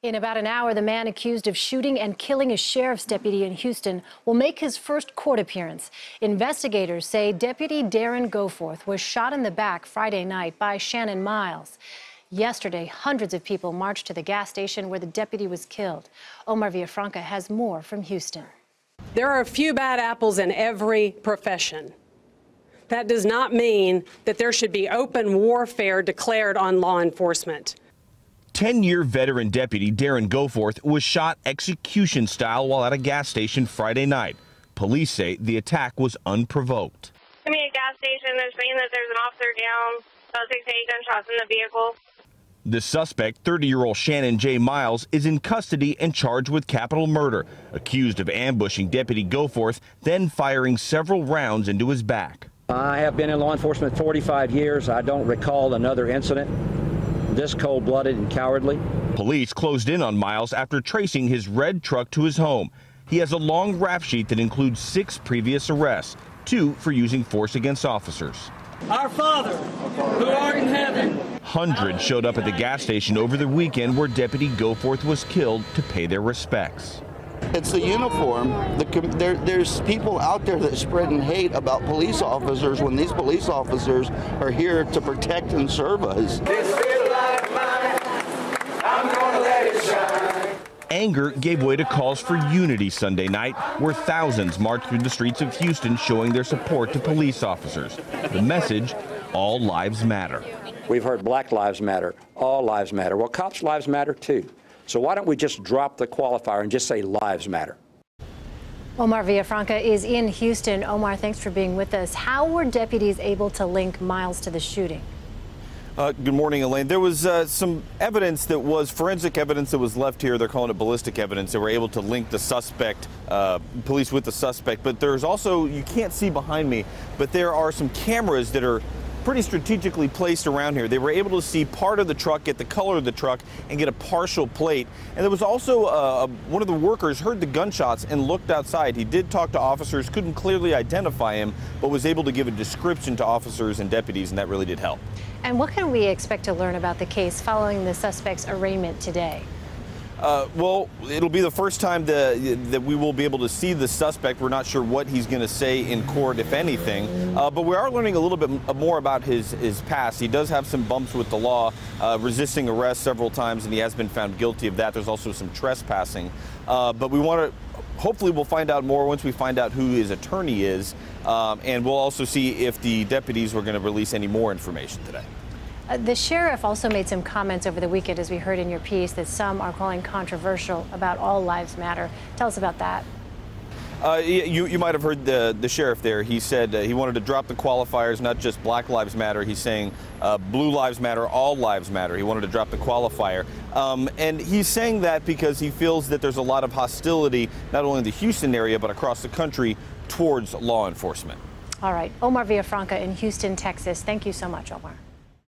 In about an hour, the man accused of shooting and killing a sheriff's deputy in Houston will make his first court appearance. Investigators say Deputy Darren Goforth was shot in the back Friday night by Shannon Miles. Yesterday, hundreds of people marched to the gas station where the deputy was killed. Omar Villafranca has more from Houston. There are a few bad apples in every profession. That does not mean that there should be open warfare declared on law enforcement. 10-year veteran deputy Darren Goforth was shot execution style while at a gas station Friday night. Police say the attack was unprovoked. To me, a gas station, they're saying that there's an officer down, about 6 to 8 gunshots in the vehicle. The suspect, 30-year-old Shannon Miles, is in custody and charged with capital murder, accused of ambushing Deputy Goforth, then firing several rounds into his back. I have been in law enforcement 45 years. I don't recall another incident this cold-blooded and cowardly. Police closed in on Miles after tracing his red truck to his home. He has a long rap sheet that includes 6 previous arrests, 2 for using force against officers. Our Father, who art in heaven. Hundreds showed up at the gas station over the weekend where Deputy Goforth was killed to pay their respects. It's the uniform. There's people out there that spreading hate about police officers when these police officers are here to protect and serve us. Anger gave way to calls for unity Sunday night, where thousands marched through the streets of Houston showing their support to police officers. The message, all lives matter. We've heard Black lives matter, all lives matter. Well, cops' lives matter too. So why don't we just drop the qualifier and just say lives matter? Omar Villafranca is in Houston. Omar, thanks for being with us. How were deputies able to link Miles to the shooting? Good morning, Elaine. There was some evidence that was forensic evidence that was left here. They're calling it ballistic evidence. They were able to link the suspect, police with the suspect. But there's also, you can't see behind me, but there are some cameras that are pretty strategically placed around here. They were able to see part of the truck, get the color of the truck, and get a partial plate. And there was also one of the workers heard the gunshots and looked outside. He did talk to officers, couldn't clearly identify him, but was able to give a description to officers and deputies, and that really did help. And what can we expect to learn about the case following the suspect's arraignment today? Well, it'll be the first time that we will be able to see the suspect. We're not sure what he's going to say in court, if anything. But we are learning a little bit more about his past. He does have some bumps with the law, resisting arrest several times, and he has been found guilty of that. There's also some trespassing. But we want to, hopefully we'll find out more once we find out who his attorney is. And we'll also see if the deputies were going to release any more information today. The sheriff also made some comments over the weekend, as we heard in your piece, that some are calling controversial about all lives matter. Tell us about that. You might have heard the sheriff there. He said he wanted to drop the qualifiers, not just Black Lives Matter. He's saying blue lives matter, all lives matter. He wanted to drop the qualifier. And he's saying that because he feels that there's a lot of hostility, not only in the Houston area, but across the country towards law enforcement. All right. Omar Villafranca in Houston, Texas. Thank you so much, Omar.